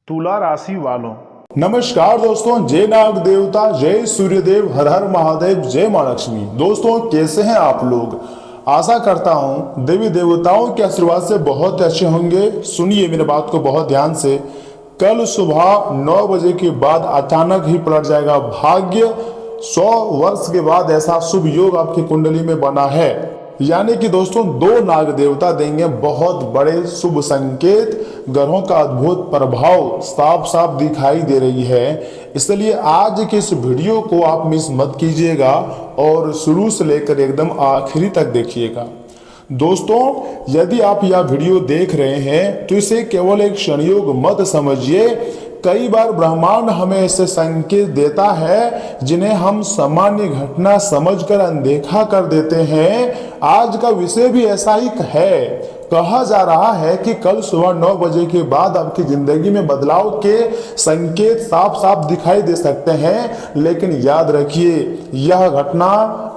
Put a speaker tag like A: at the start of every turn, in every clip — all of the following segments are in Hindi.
A: तुला राशि वालों,
B: नमस्कार दोस्तों, जय नाग देवता, जय सूर्यदेव, हर हर महादेव, जय मां लक्ष्मी। दोस्तों कैसे हैं आप लोग? आशा करता हूं देवी देवताओं के आशीर्वाद से बहुत अच्छे होंगे। सुनिए मेरे बात को बहुत ध्यान से। कल सुबह 9 बजे के बाद अचानक ही पलट जाएगा भाग्य। 100 वर्ष के बाद ऐसा शुभ योग आपकी कुंडली में बना है, यानी कि दोस्तों 2 नाग देवता देंगे बहुत बड़े शुभ संकेत। ग्रहों का अद्भुत प्रभाव साफ साफ दिखाई दे रही है। इसलिए आज के इस वीडियो को आप मिस मत कीजिएगा और शुरू से लेकर एकदम आखिरी तक देखिएगा। दोस्तों यदि आप यह वीडियो देख रहे हैं तो इसे केवल एक संयोग मत समझिए। कई बार ब्रह्मांड हमें ऐसे संकेत देता है जिन्हें हम सामान्य घटना समझकर अनदेखा कर देते हैं। आज का विषय भी ऐसा ही है। कहा जा रहा है कि कल सुबह 9 बजे के बाद आपकी जिंदगी में बदलाव के संकेत साफ साफ दिखाई दे सकते हैं, लेकिन याद रखिए यह घटना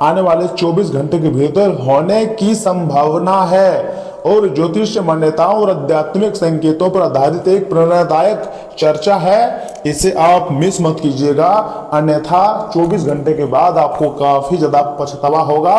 B: आने वाले 24 घंटे के भीतर होने की संभावना है और ज्योतिष मान्यताओं और आध्यात्मिक संकेतों पर आधारित एक प्रेरणादायक चर्चा है। इसे आप मिस मत कीजिएगा, अन्यथा 24 घंटे के बाद आपको काफी ज्यादा पछतावा होगा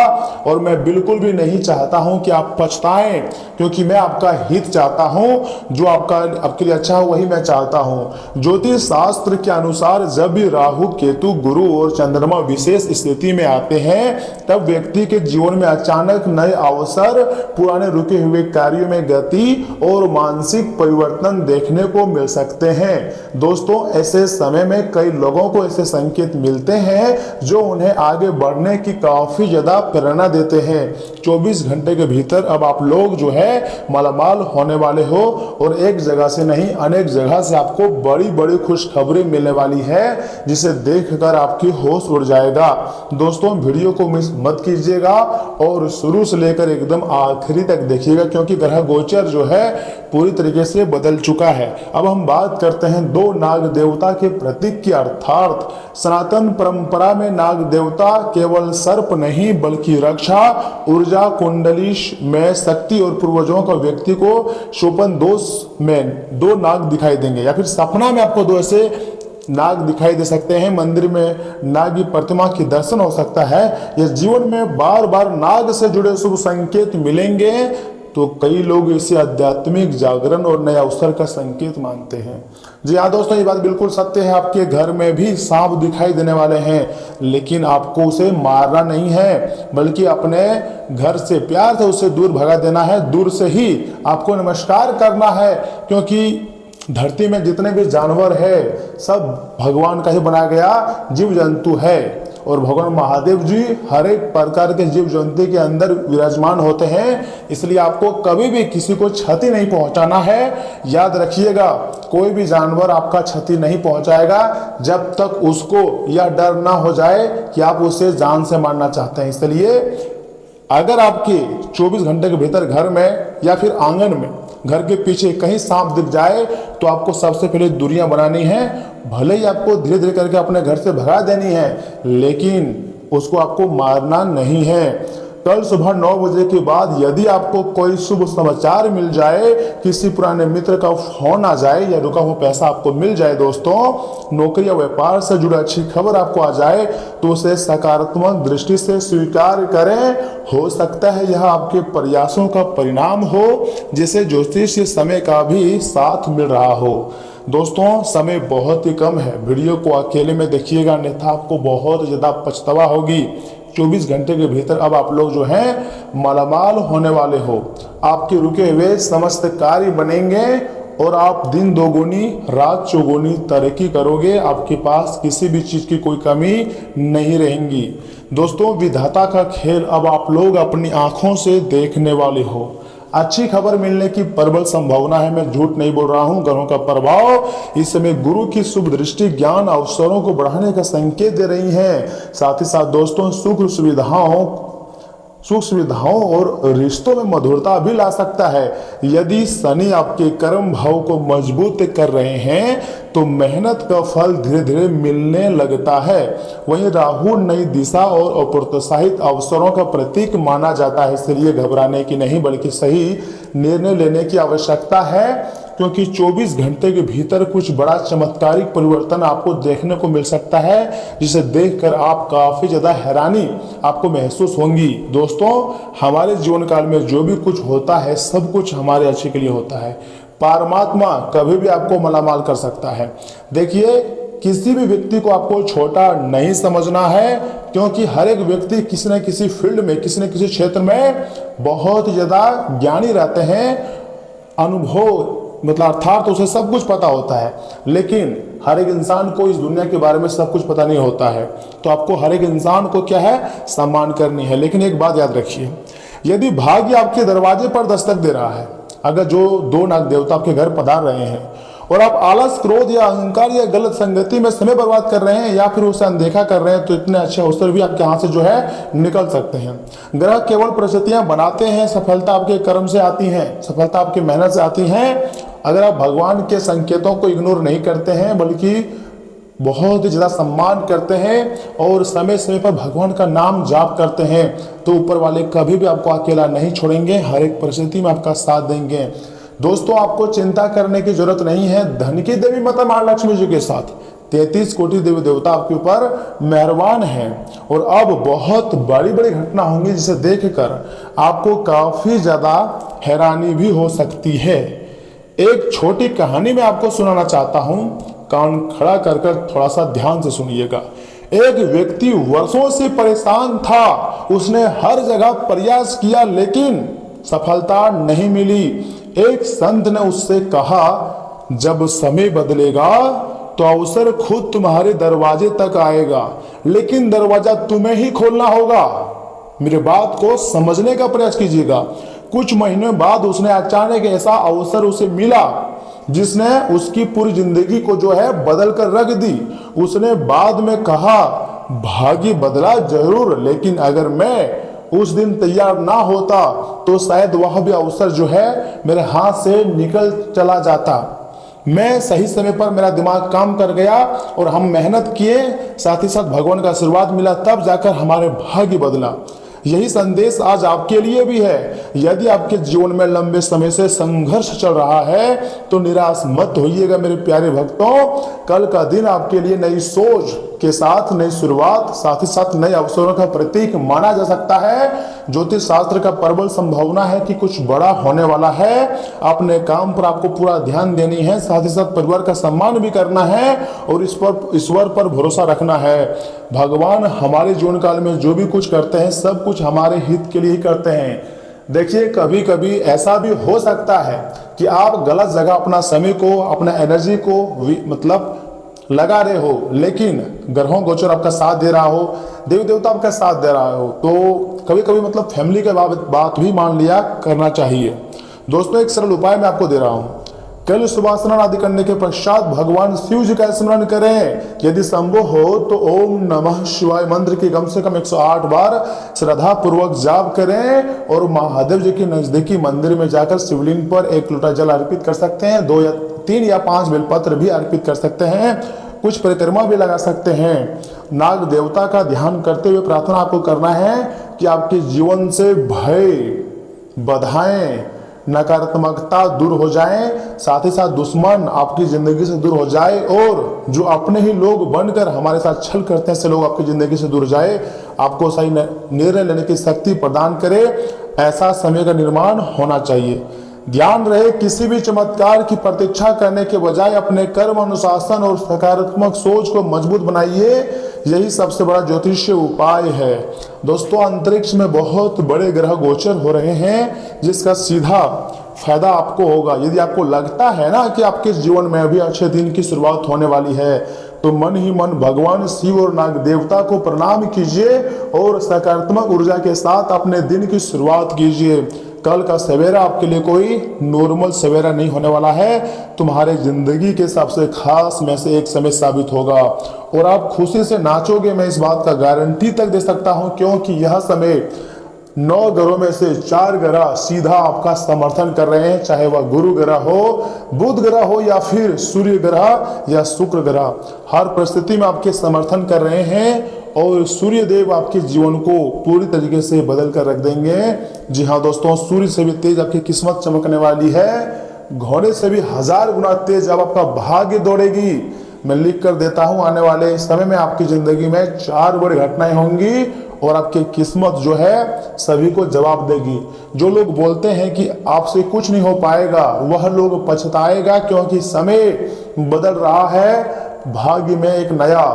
B: और मैं बिल्कुल भी नहीं चाहता हूं कि आप पछताएं, क्योंकि मैं आपका हित चाहता हूं। जो आपके लिए अच्छा हो वही मैं चाहता हूं। ज्योतिष शास्त्र के अनुसार जब भी राहु, केतु, गुरु और चंद्रमा विशेष स्थिति में आते हैं तब व्यक्ति के जीवन में अचानक नए अवसर, पुराने रुके हुए कार्यों में गति और मानसिक परिवर्तन देखने को मिल सकते हैं। दोस्तों ऐसे समय में कई लोगों को ऐसे संकेत मिलते हैं जो उन्हें आगे बढ़ने की काफी ज्यादा प्रेरणा देते हैं। 24 घंटे के भीतर अब आप लोग जो है मालामाल होने वाले हो और एक जगह से नहीं अनेक जगह से आपको बड़ी बड़ी खुशखबरी मिलने वाली है, जिसे देखकर आपकी होश उड़ जाएगा। दोस्तों वीडियो को मिस मत कीजिएगा और शुरू से लेकर एकदम आखिरी तक देखिएगा, क्योंकि ग्रह गोचर जो है पूरी तरीके से बदल चुका है। अब हम बात करते हैं 2 नाग देवता के प्रतीक की। अर्थात सनातन परंपरा में नाग देवता केवल सर्प नहीं बल्कि रक्षा, ऊर्जा, कुंडली में शक्ति और पूर्वजों का व्यक्ति को शोपन दोष में 2 नाग दिखाई देंगे, या फिर सपना में आपको 2 ऐसे नाग दिखाई दे सकते हैं। मंदिर में नाग की प्रतिमा की दर्शन हो सकता है। या जीवन में बार बार नाग से जुड़े शुभ संकेत मिलेंगे तो कई लोग इसे आध्यात्मिक जागरण और नए अवसर का संकेत मानते हैं। जी हाँ दोस्तों, ये बात बिल्कुल सत्य है। आपके घर में भी सांप दिखाई देने वाले हैं, लेकिन आपको उसे मारना नहीं है बल्कि अपने घर से प्यार से उसे दूर भगा देना है। दूर से ही आपको नमस्कार करना है, क्योंकि धरती में जितने भी जानवर है सब भगवान का ही बनाया गया जीव जंतु है और भगवान महादेव जी हर एक प्रकार के जीव जंतु के अंदर विराजमान होते हैं। इसलिए आपको कभी भी किसी को क्षति नहीं पहुंचाना है। याद रखिएगा, कोई भी जानवर आपका क्षति नहीं पहुंचाएगा जब तक उसको यह डर ना हो जाए कि आप उसे जान से मारना चाहते हैं। इसलिए अगर आपके 24 घंटे के भीतर घर में या फिर आंगन में, घर के पीछे कहीं सांप दिख जाए तो आपको सबसे पहले दूरियां बनानी है। भले ही आपको धीरे धीरे करके अपने घर से भगा देनी है, लेकिन उसको आपको मारना नहीं है। कल सुबह 9 बजे के बाद यदि आपको कोई शुभ समाचार मिल जाए, किसी पुराने मित्र का फोन आ जाए या रुका हुआ पैसा आपको मिल जाए, दोस्तों नौकरी या व्यापार से जुड़ी अच्छी खबर आपको आ जाए, तो उसे सकारात्मक दृष्टि से स्वीकार करें। हो सकता है यह आपके प्रयासों का परिणाम हो, जिसे ज्योतिष समय का भी साथ मिल रहा हो। दोस्तों समय बहुत ही कम है, वीडियो को अकेले में देखिएगा, अन्यथा आपको बहुत ज़्यादा पछतावा होगी। 24 घंटे के भीतर अब आप लोग जो हैं मालामाल होने वाले हो। आपके रुके हुए समस्त कार्य बनेंगे और आप दिन दोगुनी रात चौगुनी तरक्की करोगे। आपके पास किसी भी चीज़ की कोई कमी नहीं रहेंगी। दोस्तों विधाता का खेल अब आप लोग अपनी आंखों से देखने वाले हो। अच्छी खबर मिलने की प्रबल संभावना है, मैं झूठ नहीं बोल रहा हूं। ग्रहों का प्रभाव इस समय गुरु की शुभ दृष्टि ज्ञान अवसरों को बढ़ाने का संकेत दे रही है। साथ ही साथ दोस्तों सुख सुविधाओं और रिश्तों में मधुरता भी ला सकता है। यदि शनि आपके कर्म भाव को मजबूत कर रहे हैं तो मेहनत का फल धीरे धीरे मिलने लगता है। वहीं राहु नई दिशा और अप्रोत्साहित अवसरों का प्रतीक माना जाता है। इसलिए घबराने की नहीं बल्कि सही निर्णय लेने की आवश्यकता है। क्योंकि 24 घंटे के भीतर कुछ बड़ा चमत्कारिक परिवर्तन आपको देखने को मिल सकता है, जिसे देखकर आप काफ़ी ज़्यादा हैरानी आपको महसूस होंगी। दोस्तों, हमारे जीवन काल में जो भी कुछ होता है सब कुछ हमारे अच्छे के लिए होता है। परमात्मा कभी भी आपको मालामाल कर सकता है। देखिए, किसी भी व्यक्ति को आपको छोटा नहीं समझना है, क्योंकि हर एक व्यक्ति किसी न किसी फील्ड में, किसी न किसी क्षेत्र में बहुत ज़्यादा ज्ञानी रहते हैं। अनुभव मतलब अर्थात उसे सब कुछ पता होता है, लेकिन हर एक इंसान को इस दुनिया के बारे में सब कुछ पता नहीं होता है। तो आपको हर एक इंसान को क्या है, सम्मान करनी है। लेकिन एक बात याद रखिए, यदि भाग्य आपके दरवाजे पर दस्तक दे रहा है, अगर जो दो नाग देवता आपके घर पधार रहे हैं और आप आलस, क्रोध या अहंकार या गलत संगति में समय बर्बाद कर रहे हैं या फिर उसे अनदेखा कर रहे हैं, तो इतने अच्छे अवसर भी आपके हाथ से जो है निकल सकते हैं। ग्रह केवल परिस्थितियां बनाते हैं, सफलता आपके कर्म से आती है, सफलता आपकी मेहनत से आती है। अगर आप भगवान के संकेतों को इग्नोर नहीं करते हैं, बल्कि बहुत ज़्यादा सम्मान करते हैं और समय समय पर भगवान का नाम जाप करते हैं, तो ऊपर वाले कभी भी आपको अकेला नहीं छोड़ेंगे, हर एक परिस्थिति में आपका साथ देंगे। दोस्तों, आपको चिंता करने की जरूरत नहीं है। धन की देवी माता महालक्ष्मी जी के साथ 33 कोटि देवी देवता आपके ऊपर मेहरबान हैं। और अब बहुत बड़ी बड़ी घटना होंगी, जिसे देखकर आपको काफ़ी ज़्यादा हैरानी भी हो सकती है। एक छोटी कहानी मैं आपको सुनाना चाहता हूं, कान खड़ा कर थोड़ा सा ध्यान से सुनिएगा। एक व्यक्ति वर्षों से परेशान था, उसने हर जगह प्रयास किया लेकिन सफलता नहीं मिली। एक संत ने उससे कहा, जब समय बदलेगा तो अवसर खुद तुम्हारे दरवाजे तक आएगा, लेकिन दरवाजा तुम्हें ही खोलना होगा। मेरे बात को समझने का प्रयास कीजिएगा। कुछ महीनों बाद उसने अचानक ऐसा अवसर उसे मिला जिसने उसकी पूरी जिंदगी को जो है बदल कर रख दी। उसने बाद में कहा, भाग्य बदला जरूर, लेकिन अगर मैं उस दिन तैयार ना होता तो शायद वह भी अवसर जो है मेरे हाथ से निकल चला जाता। मैं सही समय पर, मेरा दिमाग काम कर गया और हम मेहनत किए, साथ ही साथ भगवान का आशीर्वाद मिला, तब जाकर हमारे भाग्य बदला। यही संदेश आज आपके लिए भी है। यदि आपके जीवन में लंबे समय से संघर्ष चल रहा है तो निराश मत होइएगा मेरे प्यारे भक्तों। कल का दिन आपके लिए नई सोच के साथ नई शुरुआत, साथ ही साथ नए अवसरों का प्रतीक माना जा सकता है। ज्योतिष शास्त्र का प्रबल संभावना है कि कुछ बड़ा होने वाला है। अपने काम पर आपको पूरा ध्यान देनी है, साथ ही साथ परिवार का सम्मान भी करना है और इस पर ईश्वर पर भरोसा रखना है। भगवान हमारे जीवन काल में जो भी कुछ करते हैं सब कुछ हमारे हित के लिए ही करते हैं। देखिए, कभी कभी ऐसा भी हो सकता है कि आप गलत जगह अपना समय को, अपना एनर्जी को मतलब लगा रहे हो, लेकिन ग्रहों गोचर आपका साथ दे रहा हो, देवी देवता आपका साथ दे रहा हो, तो कभी कभी मतलब फैमिली के बात भी मान लिया करना चाहिए। दोस्तों, एक सरल उपाय मैं आपको दे रहा हूँ। कल सुबह स्नान आदि करने के पश्चात भगवान शिव जी का स्मरण करें। यदि संभव हो तो ओम नमः शिवाय मंत्र की कम से कम 108 बार श्रद्धा पूर्वक जाप करें और महादेव जी के नजदीकी मंदिर में जाकर शिवलिंग पर 1 लोटा जल अर्पित कर सकते हैं। 2 या 3 या 5 बेलपत्र भी अर्पित कर सकते हैं। कुछ परिक्रमा भी लगा सकते हैं। नाग देवता का ध्यान करते हुए प्रार्थना आपको करना है कि आपके जीवन से भय, बाधाएं, नकारात्मकता दूर हो जाए, साथ ही साथ दुश्मन आपकी जिंदगी से दूर हो जाए और जो अपने ही लोग बनकर हमारे साथ छल करते हैं ऐसे लोग आपकी जिंदगी से दूर जाए, आपको सही निर्णय लेने की शक्ति प्रदान करे। ऐसा समय का निर्माण होना चाहिए। ध्यान रहे, किसी भी चमत्कार की प्रतीक्षा करने के बजाय अपने कर्म, अनुशासन और सकारात्मक सोच को मजबूत बनाइए। यही सबसे बड़ा ज्योतिषीय उपाय है। दोस्तों, अंतरिक्ष में बहुत बड़े ग्रह गोचर हो रहे हैं, जिसका सीधा फायदा आपको होगा। यदि आपको लगता है ना कि आपके जीवन में अभी अच्छे दिन की शुरुआत होने वाली है, तो मन ही मन भगवान शिव और नाग देवता को प्रणाम कीजिए और सकारात्मक ऊर्जा के साथ अपने दिन की शुरुआत कीजिए। कल का सवेरा आपके लिए कोई नॉर्मल सवेरा नहीं होने वाला है, तुम्हारे जिंदगी के सबसे खास में से एक समय साबित होगा और आप खुशी से नाचोगे। मैं इस बात का गारंटी तक दे सकता हूं, क्योंकि यह समय 9 ग्रहों में से 4 ग्रह सीधा आपका समर्थन कर रहे हैं, चाहे वह गुरु ग्रह हो, बुध ग्रह हो या फिर सूर्य ग्रह या शुक्र ग्रह। हर परिस्थिति में आपके समर्थन कर रहे हैं और सूर्य देव आपके जीवन को पूरी तरीके से बदल कर रख देंगे। जी हाँ दोस्तों, सूर्य से भी तेज आपकी किस्मत चमकने वाली है। घोड़े से भी 1000 गुना तेज अब आपका भाग्य दौड़ेगी। मैं लिख कर देता हूं, आने वाले समय में आपकी जिंदगी में 4 बड़ी घटनाएं होंगी और आपकी किस्मत जो है सभी को जवाब देगी। जो लोग बोलते हैं कि आपसे कुछ नहीं हो पाएगा, वह लोग पछताएगा, क्योंकि समय बदल रहा है, भाग्य में एक नया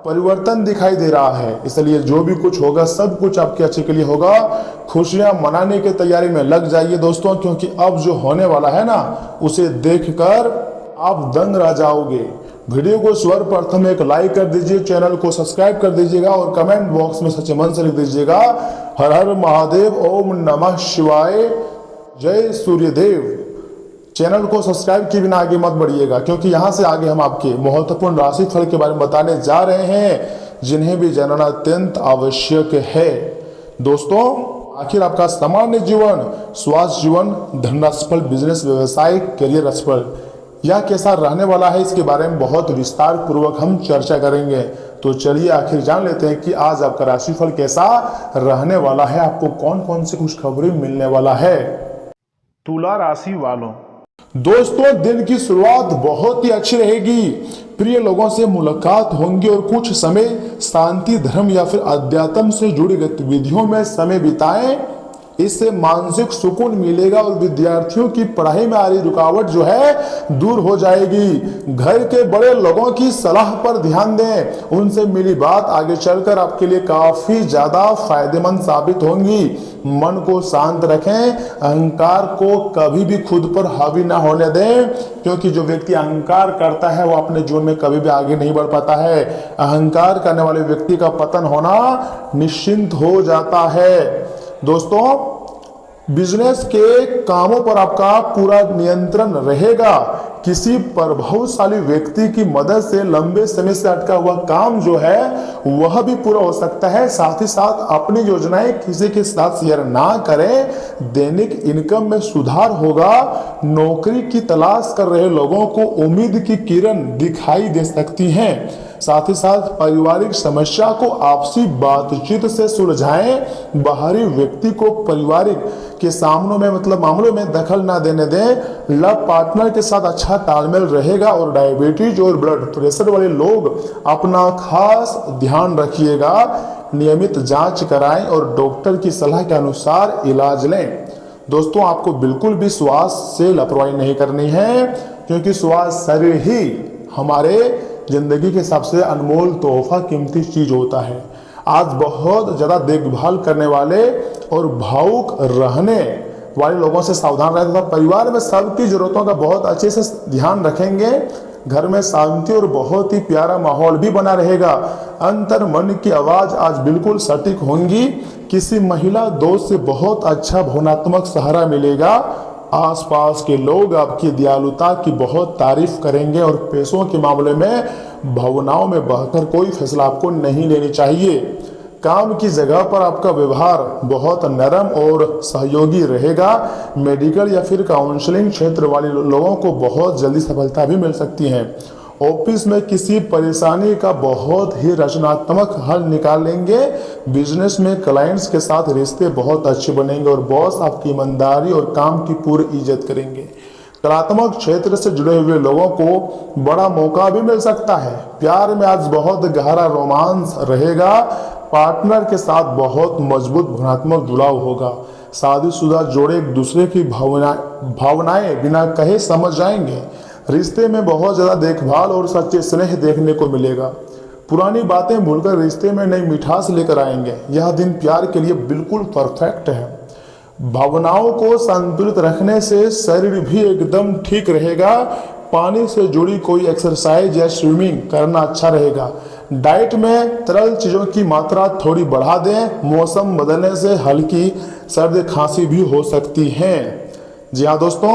B: परिवर्तन दिखाई दे रहा है। इसलिए जो भी कुछ होगा सब कुछ आपके अच्छे के लिए होगा। खुशियां मनाने की तैयारी में लग जाइए दोस्तों, क्योंकि अब जो होने वाला है ना, उसे देखकर आप दंग रह जाओगे। वीडियो को सर्वप्रथम एक लाइक कर दीजिए, चैनल को सब्सक्राइब कर दीजिएगा और कमेंट बॉक्स में सच्चे मन से लिख दीजिएगा हर हर महादेव, ओम नमः शिवाय, जय सूर्यदेव। चैनल को सब्सक्राइब किए बिना आगे मत बढ़िएगा, क्योंकि यहाँ से आगे हम आपके महत्वपूर्ण राशि फल के बारे में बताने जा रहे हैं, जिन्हें भी जानना अत्यंत आवश्यक है। दोस्तों, आखिर आपका सामान्य जीवन, स्वास्थ्य जीवन, धन सफल, बिजनेस, व्यवसाय, करियर सफल, यह कैसा रहने वाला है, इसके बारे में बहुत विस्तार पूर्वक हम चर्चा करेंगे। तो चलिए आखिर जान लेते हैं कि आज आपका राशिफल कैसा रहने वाला है, आपको कौन कौन सी खुशखबरी मिलने वाला है। तुला राशि वालों, दोस्तों दिन की शुरुआत बहुत ही अच्छी रहेगी। प्रिय लोगों से मुलाकात होंगी और कुछ समय शांति, धर्म या फिर अध्यात्म से जुड़ी गतिविधियों में समय बिताएं। इससे मानसिक सुकून मिलेगा और विद्यार्थियों की पढ़ाई में आ रही रुकावट जो है दूर हो जाएगी। घर के बड़े लोगों की सलाह पर ध्यान दें, उनसे मिली बात आगे चलकर आपके लिए काफी ज्यादा फायदेमंद साबित होंगी। मन को शांत रखें, अहंकार को कभी भी खुद पर हावी ना होने दें, क्योंकि जो व्यक्ति अहंकार करता है वो अपने जीवन में कभी भी आगे नहीं बढ़ पाता है। अहंकार करने वाले व्यक्ति का पतन होना निश्चिंत हो जाता है। दोस्तों, बिजनेस के कामों पर आपका पूरा नियंत्रण रहेगा। किसी प्रभावशाली व्यक्ति की मदद से लंबे समय से अटका हुआ काम जो है वह भी पूरा हो सकता है। साथ ही साथ अपनी योजनाएं किसी के साथ शेयर ना करें। दैनिक इनकम में सुधार होगा। नौकरी की तलाश कर रहे लोगों को उम्मीद की किरण दिखाई दे सकती हैं। साथ ही साथ पारिवारिक समस्या को आपसी बातचीत से सुलझाएं। बाहरी व्यक्ति को पारिवारिक के मामलों में दखल ना देने दें। लव पार्टनर के साथ अच्छा तालमेल रहेगा और डायबिटीज और ब्लड प्रेशर वाले लोग अपना खास ध्यान रखिएगा। नियमित जांच कराएं और डॉक्टर की सलाह के अनुसार इलाज लें। दोस्तों, आपको बिल्कुल भी स्वास्थ्य से लापरवाही नहीं करनी है, क्योंकि स्वास्थ्य शरीर ही हमारे जिंदगी के सबसे अनमोल तोहफा, कीमती चीज होता है। आज बहुत ज्यादा देखभाल करने वाले और भावुक रहने वाले लोगों से सावधान रहें तथा परिवार में सबकी जरूरतों का बहुत अच्छे से ध्यान रखेंगे। घर में शांति और बहुत ही प्यारा माहौल भी बना रहेगा। अंतर मन की आवाज आज बिल्कुल सटीक होंगी। किसी महिला दोस्त से बहुत अच्छा भावनात्मक सहारा मिलेगा। आसपास के लोग आपकी दयालुता की बहुत तारीफ करेंगे और पैसों के मामले में भावनाओं में बहकर कोई फैसला आपको नहीं लेनी चाहिए। काम की जगह पर आपका व्यवहार बहुत नरम और सहयोगी रहेगा। मेडिकल या फिर काउंसलिंग क्षेत्र वाले लोगों को बहुत जल्दी सफलता भी मिल सकती है। ऑफिस में किसी परेशानी का बहुत ही रचनात्मक हल निकालेंगे। बिजनेस में क्लाइंट्स के साथ रिश्ते बहुत अच्छे बनेंगे और बॉस आपकी ईमानदारी और काम की पूरी इज्जत करेंगे। कलात्मक क्षेत्र से जुड़े हुए लोगों को बड़ा मौका भी मिल सकता है। प्यार में आज बहुत गहरा रोमांस रहेगा। पार्टनर के साथ बहुत मजबूत भावनात्मक जुड़ाव होगा। शादीशुदा जोड़े एक दूसरे की भावनाएं बिना कहे समझ जाएंगे। रिश्ते में बहुत ज्यादा देखभाल और सच्चे स्नेह देखने को मिलेगा। पुरानी बातें भूलकर रिश्ते में नई मिठास लेकर आएंगे। यह दिन प्यार के लिए बिल्कुल परफेक्ट है। भावनाओं को संतुलित रखने से शरीर भी एकदम ठीक रहेगा। पानी से जुड़ी कोई एक्सरसाइज या स्विमिंग करना अच्छा रहेगा। डाइट में तरल चीजों की मात्रा थोड़ी बढ़ा दें। मौसम बदलने से हल्की सर्दी खांसी भी हो सकती है। जी हाँ दोस्तों,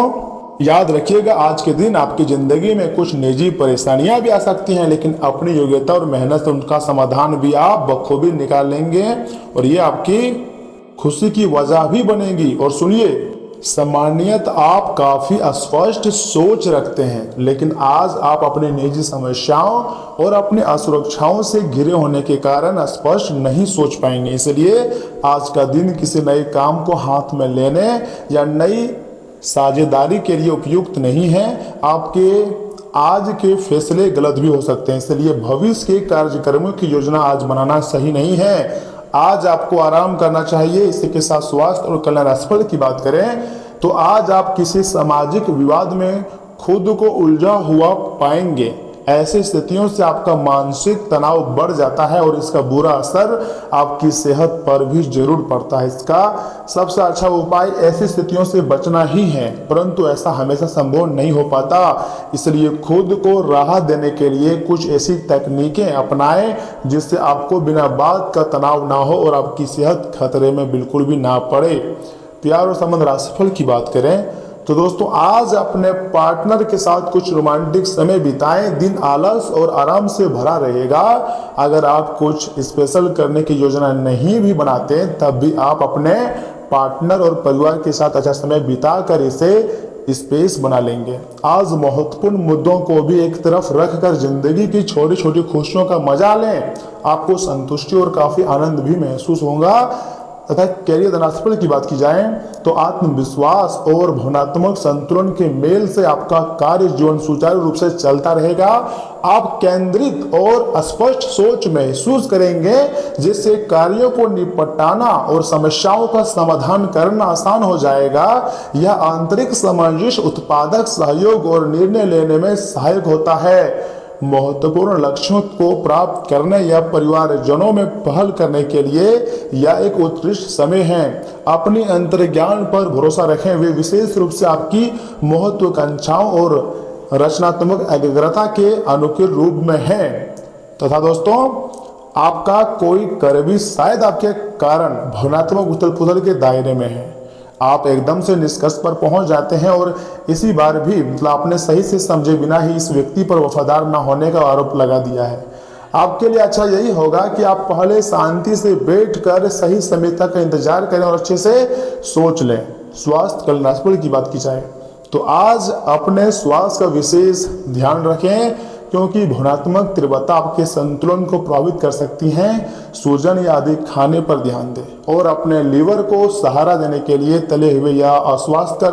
B: याद रखिएगा आज के दिन आपकी जिंदगी में कुछ निजी परेशानियां भी आ सकती हैं, लेकिन अपनी योग्यता और मेहनत से उनका समाधान भी आप बखूबी निकाल लेंगे और ये आपकी खुशी की वजह भी बनेगी। और सुनिए, सामान्यत आप काफी अस्पष्ट सोच रखते हैं, लेकिन आज आप अपनी निजी समस्याओं और अपनी असुरक्षाओं से घिरे होने के कारण स्पष्ट नहीं सोच पाएंगे। इसलिए आज का दिन किसी नए काम को हाथ में लेने या नई साझेदारी के लिए उपयुक्त नहीं है। आपके आज के फैसले गलत भी हो सकते हैं, इसलिए भविष्य के कार्यक्रमों की योजना आज बनाना सही नहीं है। आज आपको आराम करना चाहिए। इसी के साथ स्वास्थ्य और कल्याण राशिफल की बात करें तो आज आप किसी सामाजिक विवाद में खुद को उलझा हुआ पाएंगे। ऐसी स्थितियों से आपका मानसिक तनाव बढ़ जाता है और इसका बुरा असर आपकी सेहत पर भी जरूर पड़ता है। इसका सबसे अच्छा उपाय ऐसी स्थितियों से बचना ही है, परंतु ऐसा हमेशा संभव नहीं हो पाता। इसलिए खुद को राहत देने के लिए कुछ ऐसी तकनीकें अपनाएं जिससे आपको बिना बात का तनाव ना हो और आपकी सेहत खतरे में बिल्कुल भी ना पड़े। प्यार और संबंध राशिफल की बात करें तो दोस्तों आज अपने पार्टनर के साथ कुछ रोमांटिक समय बिताएं। दिन आलस और आराम से भरा रहेगा। अगर आप कुछ स्पेशल करने की योजना नहीं भी बनाते तब भी आप अपने पार्टनर और परिवार के साथ अच्छा समय बिताकर इसे स्पेस बना लेंगे। आज महत्वपूर्ण मुद्दों को भी एक तरफ रखकर जिंदगी की छोटी छोटी खुशियों का मजा लें। आपको संतुष्टि और काफी आनंद भी महसूस होगा। तथा कैरियर राशिफल की बात की जाए तो आत्मविश्वास और भावनात्मक संतुलन के मेल से आपका कार्य जीवन सुचारू रूप से चलता रहेगा। आप केंद्रित और स्पष्ट सोच महसूस करेंगे जिससे कार्यों को निपटाना और समस्याओं का समाधान करना आसान हो जाएगा। यह आंतरिक सामंजस्य उत्पादक सहयोग और निर्णय लेने में सहायक होता है। महत्वपूर्ण लक्ष्यों को प्राप्त करने या परिवारजनों में पहल करने के लिए यह एक उत्कृष्ट समय है। अपनी अंतर्ज्ञान पर भरोसा रखें। वे विशेष रूप से आपकी महत्वाकांक्षाओं और रचनात्मक एकाग्रता के अनुकूल रूप में है। तथा दोस्तों आपका कोई करीबी शायद आपके कारण भावनात्मक उथल पुथल के दायरे में है। आप एकदम से निष्कर्ष पर पहुंच जाते हैं और इसी बार भी आपने सही से समझे बिना ही इस व्यक्ति पर वफादार न होने का आरोप लगा दिया है। आपके लिए अच्छा यही होगा कि आप पहले शांति से बैठकर सही समय तक इंतजार करें और अच्छे से सोच लें। स्वास्थ्य कल्याण राशिफल की बात की जाए तो आज अपने स्वास्थ्य का विशेष ध्यान रखें क्योंकि भावनात्मक तीव्रता आपके संतुलन को प्रभावित कर सकती है। सूजन या अधिक खाने पर ध्यान दें और अपने लीवर को सहारा देने के लिए तले हुए या अस्वास्थ्यकर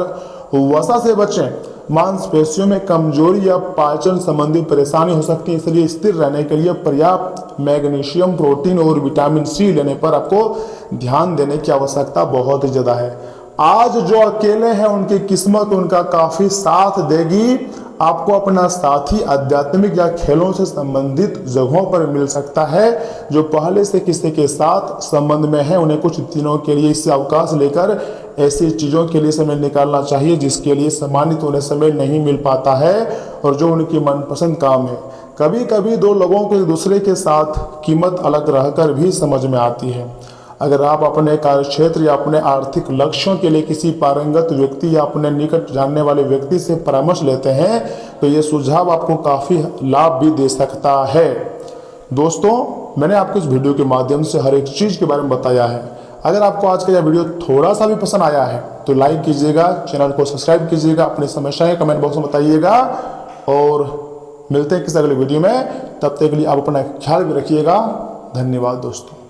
B: वसा से बचें। मांसपेशियों में कमजोरी या पाचन संबंधी परेशानी हो सकती है, इसलिए स्थिर रहने के लिए पर्याप्त मैग्नीशियम, प्रोटीन और विटामिन सी लेने पर आपको ध्यान देने की आवश्यकता बहुत ही ज़्यादा है। आज जो अकेले हैं उनकी किस्मत उनका काफी साथ देगी। आपको अपना साथी आध्यात्मिक या खेलों से संबंधित जगहों पर मिल सकता है। जो पहले से किसी के साथ संबंध में है उन्हें कुछ दिनों के लिए इससे अवकाश लेकर ऐसी चीज़ों के लिए समय निकालना चाहिए जिसके लिए सम्मानित उन्हें समय नहीं मिल पाता है और जो उनकी मनपसंद काम है। कभी कभी दो लोगों को एक दूसरे के साथ कीमत अलग रहकर भी समझ में आती है। अगर आप अपने कार्यक्षेत्र या अपने आर्थिक लक्ष्यों के लिए किसी पारंगत व्यक्ति या अपने निकट जानने वाले व्यक्ति से परामर्श लेते हैं तो ये सुझाव आपको काफ़ी लाभ भी दे सकता है। दोस्तों मैंने आपको इस वीडियो के माध्यम से हर एक चीज़ के बारे में बताया है। अगर आपको आज का यह वीडियो थोड़ा सा भी पसंद आया है तो लाइक कीजिएगा, चैनल को सब्सक्राइब कीजिएगा, अपनी समस्याएं कमेंट बॉक्स में बताइएगा और मिलते हैं किसी अगले वीडियो में। तब तक के लिए आप अपना ख्याल भी रखिएगा। धन्यवाद दोस्तों।